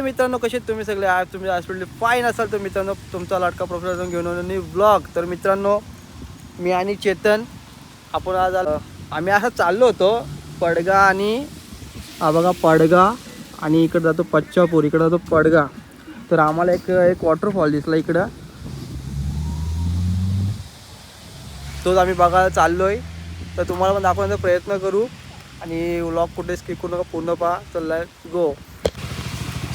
मित्रांनो, कसे तुम्ही सगळे आज तुम्ही हॉस्पिटल फाईन असाल तर मित्रांनो तुमचा लाडका प्रोफेसर घेऊन आलो व्लॉग. तर मित्रांनो मी आणि चेतन आपण आज आम्ही असं चाललो होतो पडगा आणि हा बघा पडगा आणि इकडे जातो पच्चापूर, इकडे जातो पडगा. तर आम्हाला एक वॉटरफॉल दिसला इकडं, तोच आम्ही बघायला चाललोय. तर तुम्हाला पण दाखवण्याचा प्रयत्न करू आणि व्लॉग कुठे स्किप करू नका, पूर्ण पहा. तर लेट्स गो.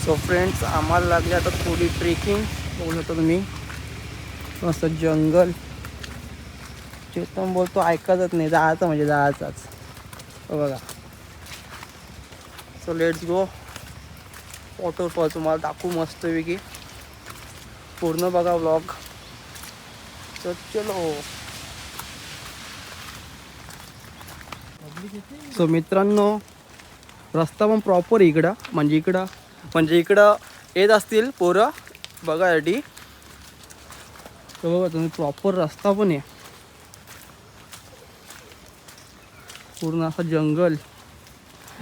सो फ्रेंड्स, आम्हाला लागली आता थोडी ट्रेकिंग. बघू शकता तुम्ही मस्त जंगल. चेतन बोलतो ऐकायचंच नाही, जायचं म्हणजे जायचाच बघा. So let's go. वॉटरफॉल तुम्हाला दाखवू मस्तपैकी, पूर्ण बघा व्लॉग. तर चलो. सो मित्रांनो रस्ता पण प्रॉपर इकडं म्हणजे इकडं येत असतील पोरं बघायसाठी. तर बघा तुम्ही प्रॉपर रस्ता पण आहे, पूर्ण असं जंगल.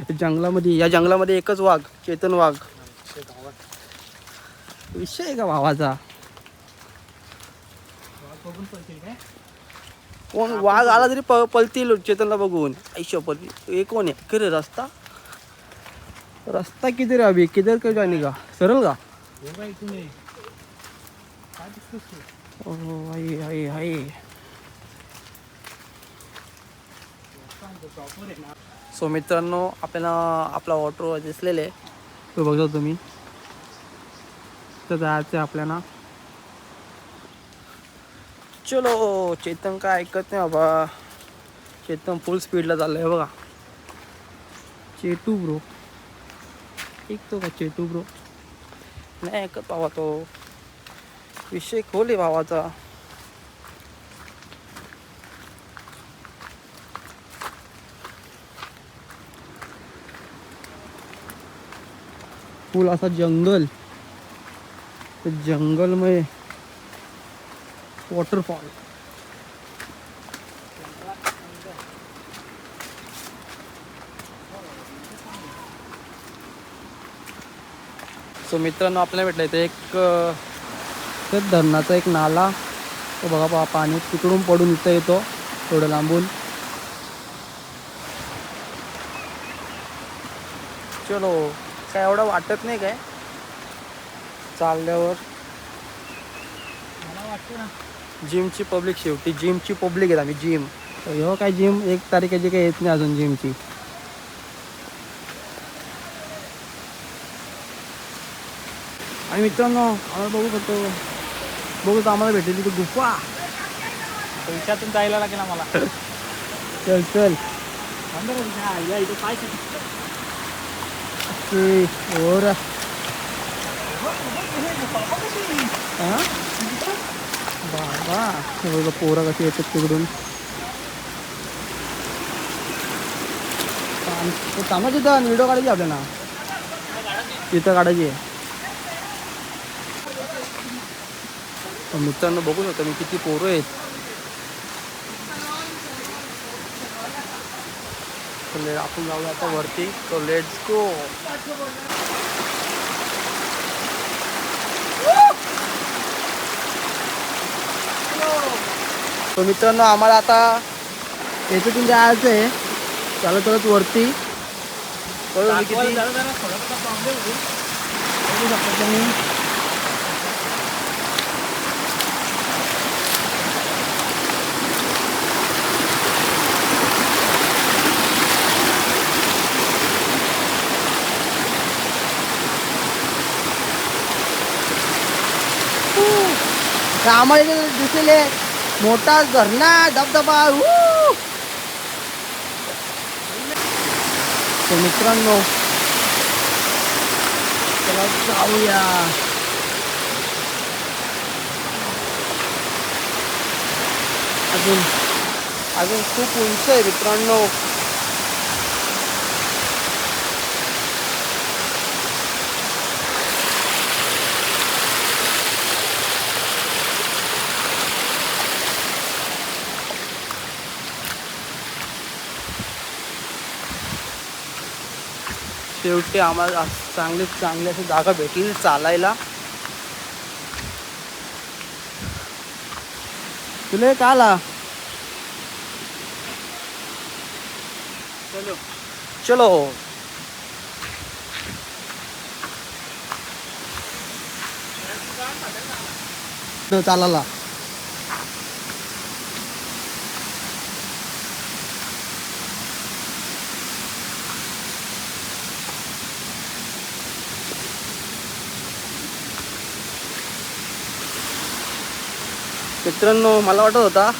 या जंगलामध्ये एकच वाघ, चेतन वाघ. विषय आहे का भावाचा? कोण वाघ आला तरी पळतील चेतनला बघून. आयुष्य पळती. हे कोण आहे? खरे रस्ता किधर है अभी? किधर का जाने का? सरल का? ओह हाय हाय हाय. सो मित्रांनो आपल्याला आपला वॉटर दिसलेले तो बघा तुम्ही. तर जायचं आपल्याला. चलो. चेतन काय ऐकत नाही बाबा, चेतन फुल स्पीडला चाललंय बघा. चेटू ब्रो ऐकतो का? चेटू ब्रो नाही ऐकत बाबा, तो विषय खोल आहे भावाचा. फुल असा जंगल, जंगल में वॉटरफॉल. सो मित्रांनो आपल्याला भेटलं इथे एक धरणाचा एक नाला. तो बघा पाणी तिकडून पडून इथं येतो थोडं लांबून. चलो. काय एवढं वाटत नाही काय चालल्यावर. मला वाटतं ना जिमची पब्लिक, शेवटी जिमची पब्लिक आहे आम्ही. जिम हो काय, जिम 1 तारखेची काही येत नाही अजून जिमची. आणि मित्रांनो आम्हाला बघू आम्हाला भेटेल तिथे गुफा. पैशातून जायला लागेल आम्हाला. चल चल. इथे पाय और बाबा पोरा कशी येतात तिकडून. थांबा तिथं व्हिडिओ काढायची आपल्याला, तिथं काढायची आहे. मित्रांनो बघू शकता मी किती पोरं आहेत. आपण जाऊया आता वरती. तो लेट्स गो. तो मित्रांनो आम्हाला आता याच्यातून जायचं आहे चालत वरती. किती आम्हाला इथे दिसलेले मोठा झरणा धबधबा. तर मित्रांनो चला जाऊया. अजून खूप उंच आहे मित्रांनो. शेवटी आम्हाला चांगली चांगली अशी जागा भेटली चालायला. तुला का आला? चलो चलो. चालायला मित्रांनो, मला वाटत होता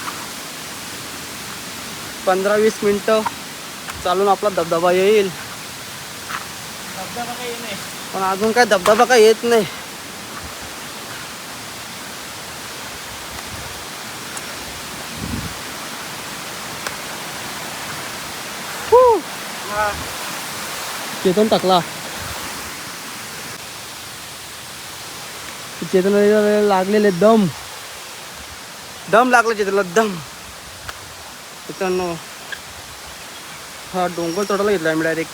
15-20 मिनटं चालून आपला धबधबा येईल, धबधबा काही नाही. पण अजून काय धबधबा काय येत नाही. चेतन टाकला. चेतन लागलेले दम लागला चेतनला दम. मित्रांनो, हा डोंगर चढायला घेतला मी डायरेक्ट.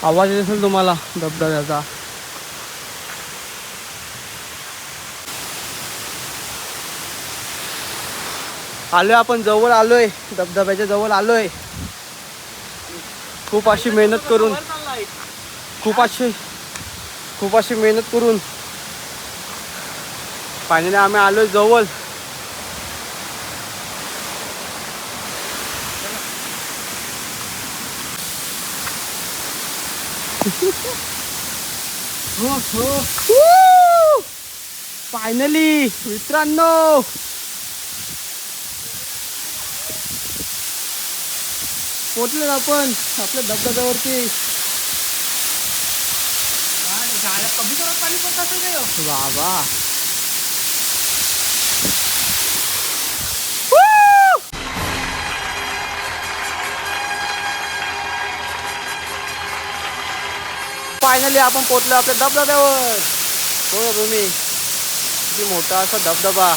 आवाज येत असेल तुम्हाला धबधब्याचा. आलोय आपण, जवळ आलोय, धबधब्याच्या जवळ आलोय. खूप अशी मेहनत करून खूप अशी मेहनत करून फायनली आम्ही आलोय जवळ. फायनली मित्रांनो, पोचले आपण आपल्या धबधब्यावरती. कमी करत पाणी पडत असेल काय हो? बाबा फायनली आपण पोचलो आपल्या धबधब्यावर. बघा तुम्ही किती मोठा असा धबधबा.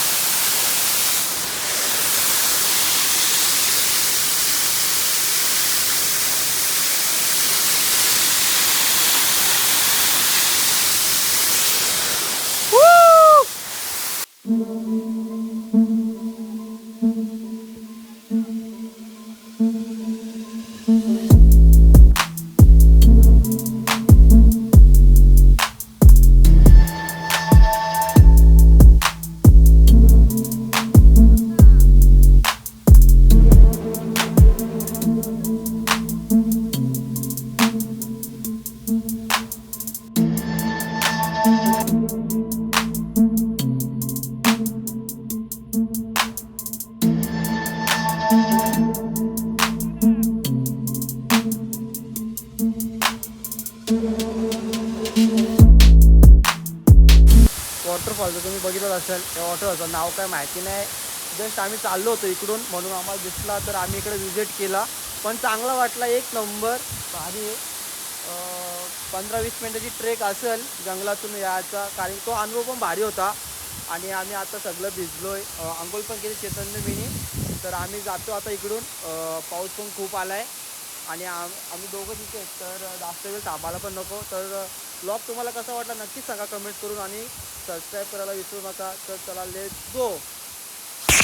वॉटरफॉल तुम्ही बघितलं असेल. त्या वॉटरफॉलचं नाव काय माहिती नाही. जस्ट आम्ही चाललो होतो इकडून, म्हणून आम्हाला दिसला तर आम्ही इकडे विजिट केला. पण चांगला वाटला, एक नंबर भारी आहे. 15-20 मिनिटाची ट्रेक असेल जंगलातून यायचा, कारण तो अनुभव पण भारी होता. आणि आम्ही आता सगळं भिजलोय, अंघोळ पण केली चेतनने मीनी. तर आम्ही जातो आता इकडून. पाऊस पण खूप आला आहे आणि आम्ही दोघं तिथे आहेत, तर जास्त वेळ थांबायला पण नको. तर ब्लॉग तुम्हाला कसा वाटला नक्कीच सांगा कमेंट करून, आणि सबस्क्राईब करायला विसरू नका. तर चला, लेट्स गो.